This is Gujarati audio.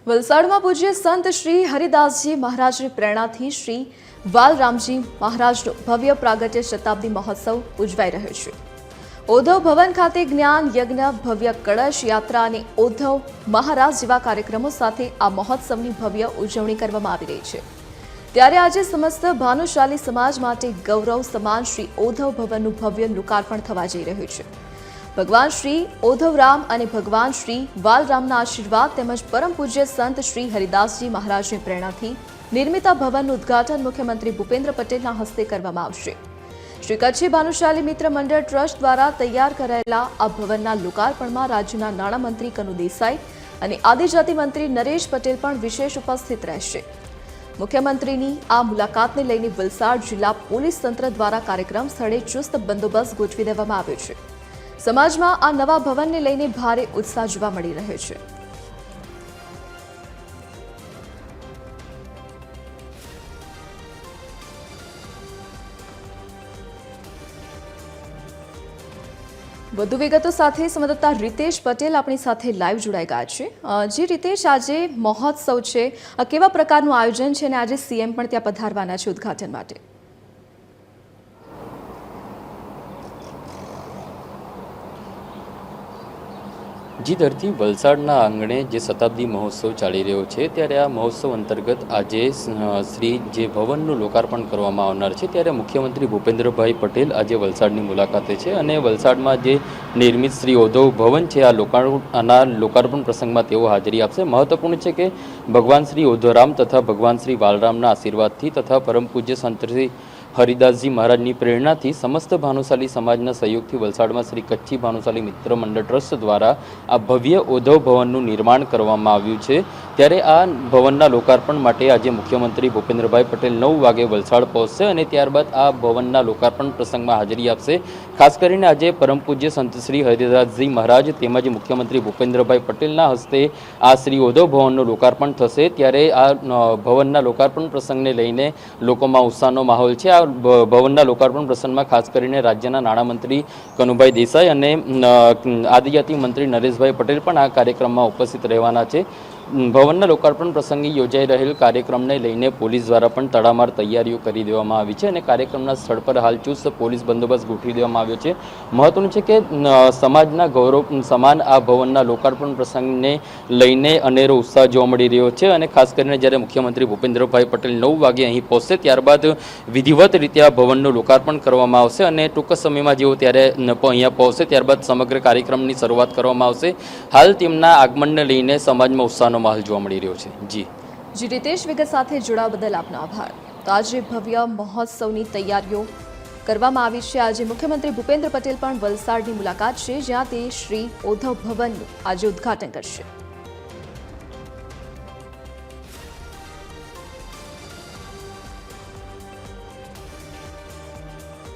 વલસાડમાં પૂજ્ય સંત શ્રી હરિદાસજી મહારાજની પ્રેરણાથી શ્રી વાલરામજી મહારાજનો ભવ્ય પ્રાગટ્ય શતાબ્દી મહોત્સવ ઉજવાઈ રહ્યો છે। ઉદ્ધવ ભવન ખાતે જ્ઞાન યજ્ઞ, ભવ્ય કળશ યાત્રા અને ઉદ્ધવ મહારાજ જેવા કાર્યક્રમો સાથે આ મહોત્સવની ભવ્ય ઉજવણી કરવામાં આવી રહી છે। ત્યારે આજે સમસ્ત ભાનુશાલી સમાજ માટે ગૌરવ સમાન શ્રી ઉદ્ધવ ભવનનું ભવ્ય લોકાર્પણ થવા જઈ રહ્યું છે। ભગવાન શ્રી ઉદ્ધવરામ અને ભગવાન શ્રી વાલરામના આશીર્વાદ તેમજ પરમ પૂજ્ય સંત શ્રી હરિદાસજી મહારાજની પ્રેરણાથી નિર્મિત આ ભવનનું ઉદ્ઘાટન મુખ્યમંત્રી ભૂપેન્દ્ર પટેલના હસ્તે કરવામાં આવશે। શ્રી કચ્છી ભાનુશાલી મિત્ર મંડળ ટ્રસ્ટ દ્વારા તૈયાર કરાયેલા આ ભવનના લોકાર્પણમાં રાજ્યના નાણામંત્રી કનુ દેસાઈ અને આદિજાતિ મંત્રી નરેશ પટેલ પણ વિશેષ ઉપસ્થિત રહેશે। મુખ્યમંત્રીની આ મુલાકાતને લઈને વલસાડ જિલ્લા પોલીસ તંત્ર દ્વારા કાર્યક્રમ સ્થળે ચુસ્ત બંદોબસ્ત ગોઠવી દેવામાં આવ્યો છે। સમાજમાં આ નવા ભવનને લઈને ભારે ઉત્સાહ જોવા મળી રહ્યો છે। વધુ વિગતો સાથે સંવાદદાતા રીતેશ પટેલ આપણી સાથે લાઈવ જોડાઈ ગયા છે। જી રીતેશ, આજે મહોત્સવ છે, કેવા પ્રકારનું આયોજન છે અને આજે સીએમ પણ ત્યાં પધારવાના છે ઉદ્ઘાટન માટે? જી ધરતી, વલસાડના આંગણે જે શતાબ્દી મહોત્સવ ચાલી રહ્યો છે ત્યારે આ મહોત્સવ અંતર્ગત આજે શ્રી જે ભવનનું લોકાર્પણ કરવામાં આવનાર છે ત્યારે મુખ્યમંત્રી ભૂપેન્દ્રભાઈ પટેલ આજે વલસાડની મુલાકાતે છે અને વલસાડમાં જે નિર્મિત શ્રી ઉદ્ધવ ભવન છે આના લોકાર્પણ પ્રસંગમાં તેઓ હાજરી આપશે। મહત્વપૂર્ણ છે કે ભગવાન શ્રી ઉદ્ધવરામ તથા ભગવાન શ્રી વાલરામના આશીર્વાદથી તથા પરમ પૂજ્ય સંત શ્રી હરિદાસજી મહારાજની પ્રેરણાથી સમસ્ત ભાનુશાલી સમાજના સહયોગથી વલસાડમાં શ્રી કચ્છી ભાનુશાલી મિત્ર મંડળ ટ્રસ્ટ દ્વારા આ ભવ્ય ઉદ્ધવ ભવનનું નિર્માણ કરવામાં આવ્યું છે। ત્યારે આ ભવનના લોકાર્પણ માટે આજે મુખ્યમંત્રી ભૂપેન્દ્રભાઈ પટેલ 9 વાગે વલસાડ પહોંચશે અને ત્યારબાદ આ ભવનના લોકાર્પણ પ્રસંગમાં હાજરી આપશે। ખાસ કરીને આજે પરમ પૂજ્ય સંત શ્રી હરિદાસજી મહારાજ તેમજ મુખ્યમંત્રી ભૂપેન્દ્રભાઈ પટેલના હસ્તે આ શ્રી ઉદ્ધવ ભવનનું લોકાર્પણ થશે। ત્યારે આ ભવનના લોકાર્પણ પ્રસંગને લઈને લોકોમાં ઉત્સાહનો માહોલ છે। આ ભવનના લોકાર્પણ પ્રસંગમાં ખાસ કરીને રાજ્યના નાણામંત્રી કનુભાઈ દેસાઈ અને આદિજાતિ મંત્રી નરેશભાઈ પટેલ પણ આ કાર્યક્રમમાં ઉપસ્થિત રહેવાના છે। ભવનના લોકાર્પણ પ્રસંગે યોજાઈ રહેલ કાર્યક્રમને લઈને પોલીસ દ્વારા પણ તડામાર તૈયારીઓ કરી દેવામાં આવી છે અને કાર્યક્રમના સ્થળ પર હાલ ચુસ્ત પોલીસ બંદોબસ્ત ગોઠવી દેવામાં આવ્યો છે। મહત્વનું છે કે સમાજના ગૌરવ સમાન આ ભવનના લોકાર્પણ પ્રસંગને લઈને અનેરો ઉત્સાહ જોવા મળી રહ્યો છે અને ખાસ કરીને જ્યારે મુખ્યમંત્રી ભૂપેન્દ્રભાઈ પટેલ 9 વાગે અહીં પહોંચશે ત્યારબાદ વિધિવત રીતે આ ભવનનું લોકાર્પણ કરવામાં આવશે અને ટૂંક સમયમાં જેઓ ત્યારે અહીંયા પહોંચશે ત્યારબાદ સમગ્ર કાર્યક્રમની શરૂઆત કરવામાં આવશે। હાલ તેમના આગમનને લઈને સમાજમાં ઉત્સાહનો માહોલ જોવા મળી રહ્યો છે। જી રીતેશ, વિગત સાથે જોડાવા બદલ આપનો આભાર। તો આજે ભવ્ય મહોત્સવની તૈયારીઓ કરવામાં આવી છે। આજે મુખ્યમંત્રી ભૂપેન્દ્ર પટેલ પણ વલસાડની મુલાકાત છે, જ્યાં તે શ્રી ઉદ્ધવ ભવનનું આજે ઉદ્ઘાટન કરશે।